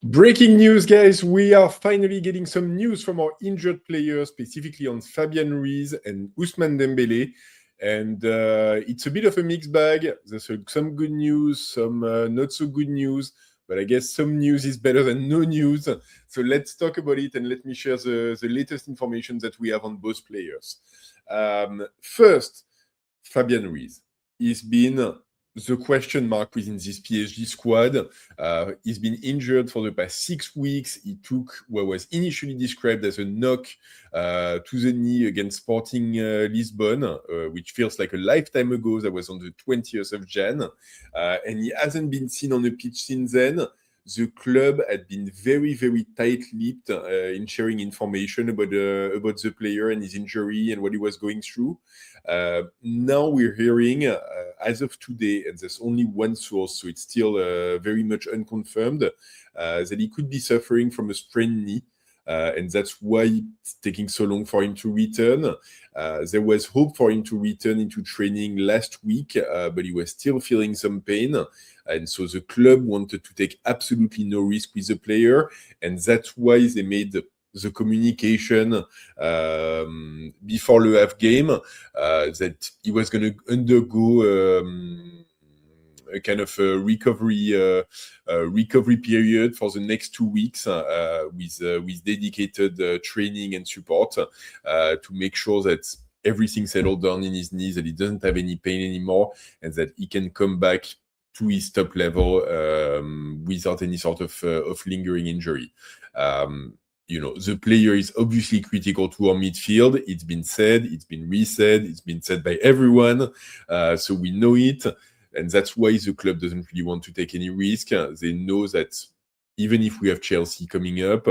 Breaking news, guys. We are finally getting some news from our injured players, specifically on Fabian Ruiz and Ousmane Dembélé. And it's a bit of a mixed bag. There's some good news, some not so good news. But I guess some news is better than no news. So let's talk about it and let me share the latest information that we have on both players. First, Fabian Ruiz. He's been the question mark within this PSG squad. He's been injured for the past 6 weeks. He took what was initially described as a knock to the knee against Sporting Lisbon, which feels like a lifetime ago. That was on the 20th of Jan. And he hasn't been seen on the pitch since then. The club had been very, very tight-lipped in sharing information about the player and his injury and what he was going through. Now we're hearing, as of today, and there's only one source, so it's still very much unconfirmed, that he could be suffering from a sprained knee. And that's why it's taking so long for him to return. There was hope for him to return into training last week, but he was still feeling some pain. And so the club wanted to take absolutely no risk with the player. And that's why they made the communication before Le Havre game that he was going to undergo a kind of a recovery period for the next 2 weeks with dedicated training and support to make sure that everything settled down in his knees, that he doesn't have any pain anymore, and that he can come back to his top level without any sort of lingering injury. The player is obviously critical to our midfield. It's been said, it's been re-said, it's been said by everyone, so we know it. And that's why the club doesn't really want to take any risk. They know that even if we have Chelsea coming up,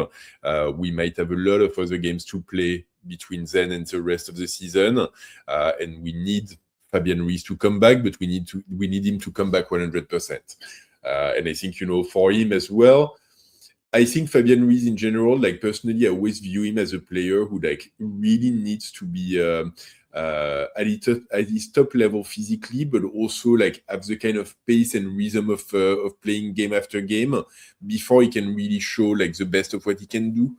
we might have a lot of other games to play between then and the rest of the season. And we need Fabian Ruiz to come back, but we need him to come back 100%. And I think, for him as well, I think Fabian Ruiz in general, personally, I always view him as a player who really needs to be at his top level physically, but also have the kind of pace and rhythm of playing game after game before he can really show the best of what he can do.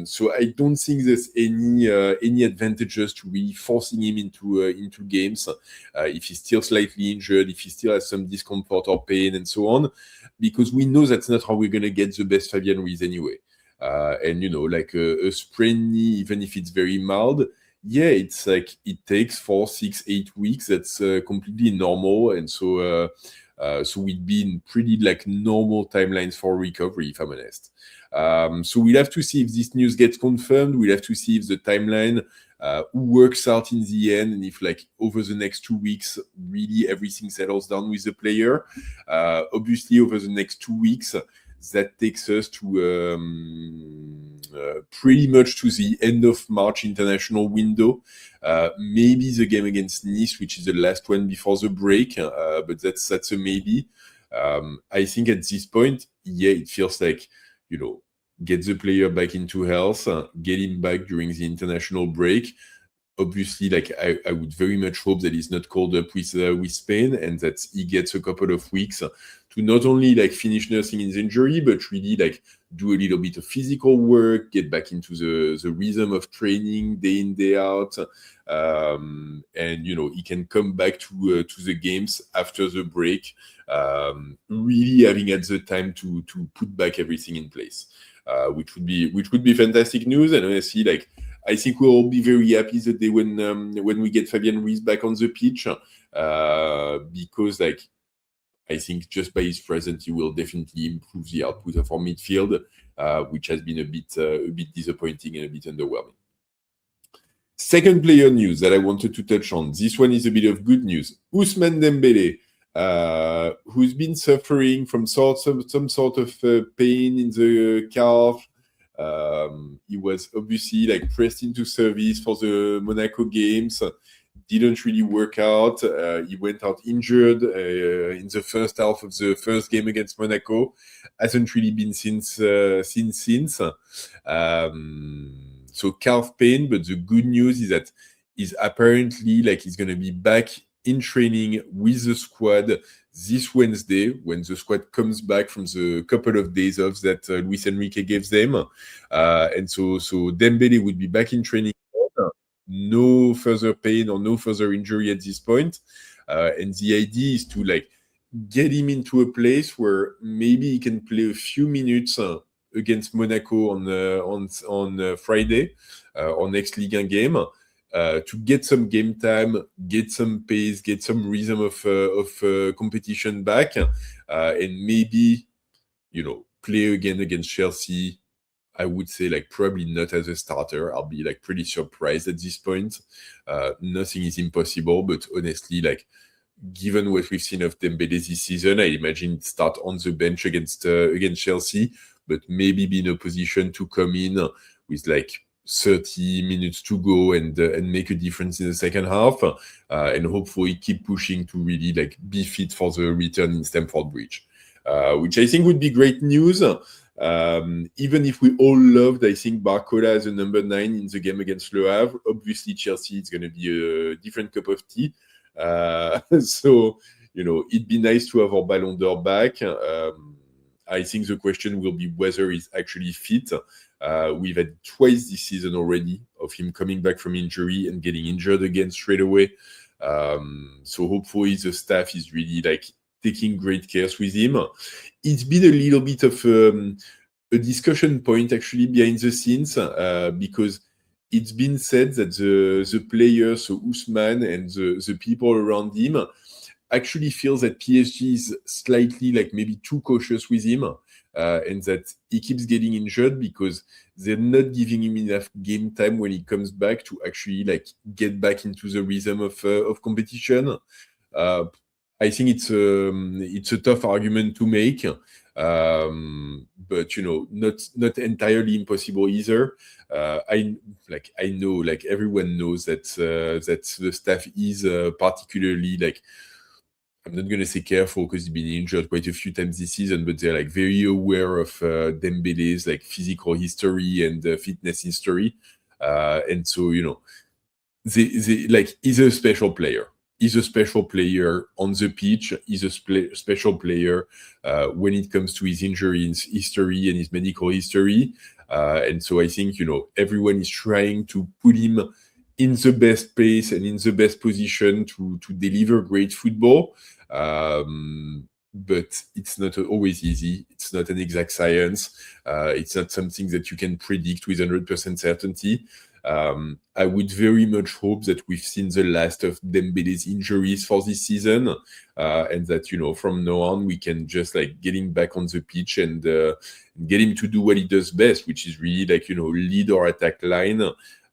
So I don't think there's any advantages to really forcing him into games if he's still slightly injured, if he still has some discomfort or pain and so on, because we know that's not how we're going to get the best Fabian Ruiz anyway. And a sprained knee, even if it's very mild, it's it takes 4, 6, 8 weeks. That's completely normal, and so we'd be in pretty normal timelines for recovery, if I'm honest. So we'll have to see if this news gets confirmed. We'll have to see if the timeline works out in the end, and if over the next 2 weeks, really everything settles down with the player. Obviously, over the next 2 weeks, that takes us to pretty much to the end of March international window. Maybe the game against Nice, which is the last one before the break, but that's a maybe. I think at this point, it feels like, get the player back into health, get him back during the international break. Obviously, I would very much hope that he's not called up with Spain, and that he gets a couple of weeks to not only finish nursing his injury, but really do a little bit of physical work, get back into the rhythm of training day in, day out, and he can come back to the games after the break, really having had the time to put back everything in place, which would be fantastic news. And honestly, I think we'll all be very happy the day when we get Fabian Ruiz back on the pitch, because I think just by his presence, he will definitely improve the output of our midfield, which has been a bit disappointing and a bit underwhelming. Second player news that I wanted to touch on. This one is a bit of good news. Ousmane Dembélé, who's been suffering from some sort of pain in the calf. He was obviously pressed into service for the Monaco games. Didn't really work out. He went out injured in the first half of the first game against Monaco. Hasn't really been since. So calf pain, but the good news is that he's apparently he's going to be back in training with the squad this Wednesday when the squad comes back from the couple of days off that Luis Enrique gave them. And so Dembélé would be back in training. No further pain or no further injury at this point. And the idea is to like get him into a place where maybe he can play a few minutes against Monaco on Friday, our next Ligue 1 game, to get some game time, get some pace, get some rhythm of competition back, and maybe, play again against Chelsea. I would say like probably not as a starter. I'll be like pretty surprised at this point. Nothing is impossible, but honestly, like given what we've seen of Dembélé this season, I imagine he'd start on the bench against Chelsea, but maybe be in a position to come in with like 30 minutes to go and make a difference in the second half, and hopefully keep pushing to really like be fit for the return in Stamford Bridge, which I think would be great news. Even if we all loved, I think, Barcola as a number 9 in the game against Le Havre, obviously Chelsea is going to be a different cup of tea. So, it'd be nice to have our Ballon d'Or back. I think the question will be whether he's actually fit. We've had twice this season already of him coming back from injury and getting injured again straight away. So hopefully the staff is really like taking great care with him. It's been a little bit of a discussion point actually behind the scenes, because it's been said that the players, so Ousmane and the people around him, actually feels that PSG is slightly like maybe too cautious with him, and that he keeps getting injured because they're not giving him enough game time when he comes back to actually like get back into the rhythm of competition. I think it's a tough argument to make, but not entirely impossible either. I know like everyone knows that the staff is particularly like, I'm not going to say careful because he's been injured quite a few times this season, but they're like very aware of Dembélé's like physical history and fitness history, and so they like he's a special player. He's a special player on the pitch. He's a special player when it comes to his injury history and his medical history. And so I think, everyone is trying to put him in the best place and in the best position to deliver great football. But it's not always easy. It's not an exact science. It's not something that you can predict with 100% certainty. I would very much hope that we've seen the last of Dembélé's injuries for this season, and that, from now on, we can just like get him back on the pitch and get him to do what he does best, which is really like, lead our attack line,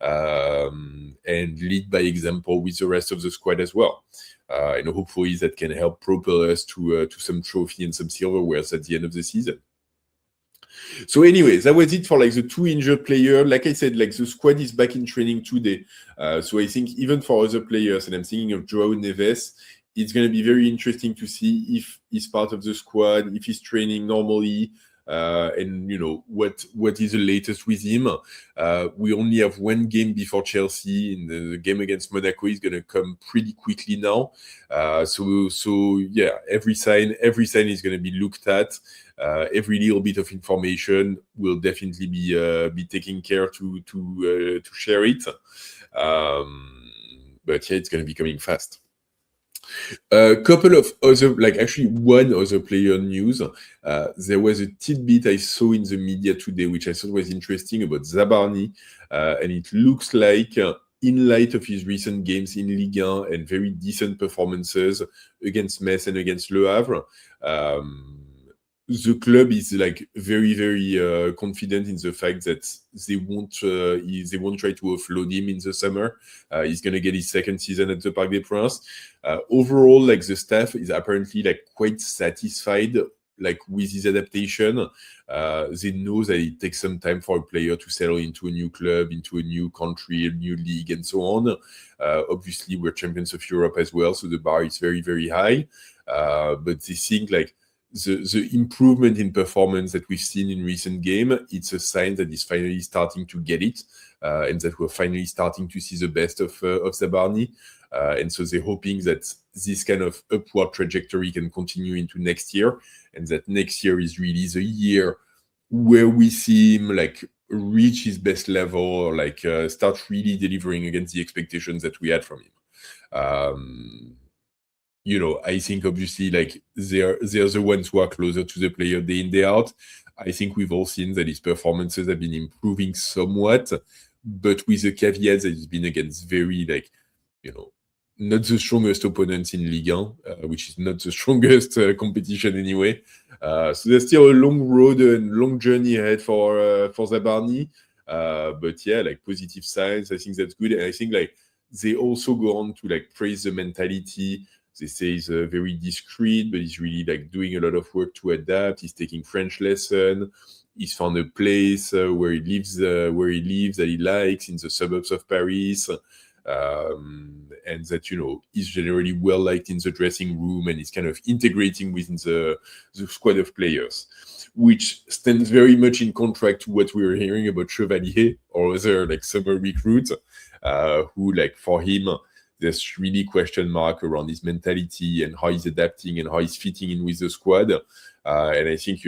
and lead by example with the rest of the squad as well. And hopefully that can help propel us to some trophy and some silverwares at the end of the season. So anyway, that was it for like the 2 injured players. Like I said, like the squad is back in training today. So I think even for other players, and I'm thinking of Joao Neves, it's going to be very interesting to see if he's part of the squad, if he's training normally, and what is the latest with him. We only have one game before Chelsea, and the game against Monaco is going to come pretty quickly now. So yeah, every sign is going to be looked at. Every little bit of information will definitely be taken care to share it. But yeah, it's going to be coming fast. A couple of other, like actually one other player news. There was a tidbit I saw in the media today, which I thought was interesting about Zabarnyi, and it looks like, in light of his recent games in Ligue 1 and very decent performances against Metz and against Le Havre, the club is like very, very confident in the fact that they won't try to offload him in the summer. He's going to get his second season at the Parc des Princes. Overall, like the staff is apparently like quite satisfied like with his adaptation. They know that it takes some time for a player to settle into a new club, into a new country, a new league, and so on. Obviously, we're champions of Europe as well, so the bar is very, very high. But they think like the improvement in performance that we've seen in recent game, it's a sign that he's finally starting to get it, and that we're finally starting to see the best of Zabarnyi. And so they're hoping that this kind of upward trajectory can continue into next year, and that next year is really the year where we see him like reach his best level, or like start really delivering against the expectations that we had from him. I think obviously like they're the ones who are closer to the player day in, day out. I think we've all seen that his performances have been improving somewhat, but with the caveat that he's been against very like, not the strongest opponents in Ligue 1, which is not the strongest competition anyway. So there's still a long road and long journey ahead for Zabarnyi. But yeah, like positive signs. I think that's good. And I think like they also go on to like praise the mentality. They say he's very discreet, but he's really like doing a lot of work to adapt. He's taking French lesson. He's found a place where he lives that he likes in the suburbs of Paris. And that, he's generally well liked in the dressing room, and he's kind of integrating within the squad of players, which stands very much in contrast to what we were hearing about Chevalier or other like summer recruits, who like for him, there's really question mark around his mentality and how he's adapting and how he's fitting in with the squad. And I think,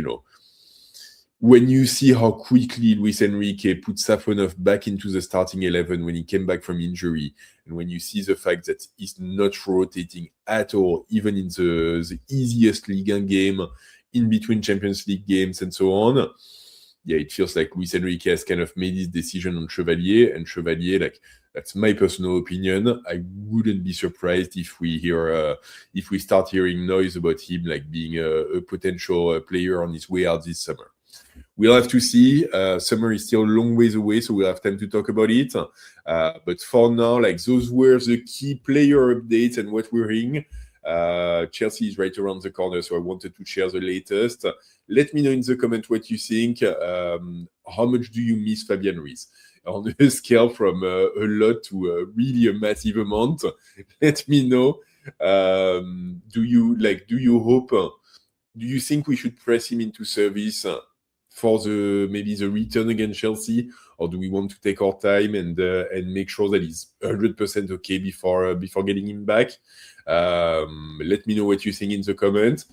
when you see how quickly Luis Enrique put Safonov back into the starting 11 when he came back from injury, and when you see the fact that he's not rotating at all, even in the easiest Ligue 1 game, in between Champions League games and so on, yeah, it feels like Luis Enrique has kind of made his decision on Chevalier, and Chevalier, like, that's my personal opinion. I wouldn't be surprised if we start hearing noise about him like being a potential player on his way out this summer. We'll have to see. Summer is still a long ways away, so we'll have time to talk about it. But for now, like, those were the key player updates and what we're hearing. Chelsea is right around the corner, so I wanted to share the latest. Let me know in the comment what you think. How much do you miss Fabian Ruiz? On a scale from a lot to really a massive amount, let me know. Do you think we should press him into service for maybe the return against Chelsea, or do we want to take our time and make sure that he's 100% okay before getting him back? Let me know what you think in the comments.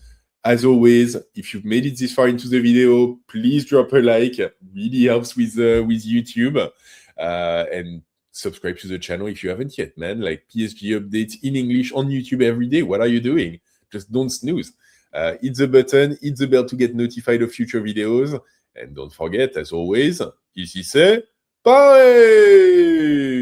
As always, if you've made it this far into the video, please drop a like. It really helps with YouTube. And subscribe to the channel if you haven't yet, man. Like, PSG updates in English on YouTube every day. What are you doing? Just don't snooze. Hit the button, hit the bell to get notified of future videos. And don't forget, as always, ici c'est Paris!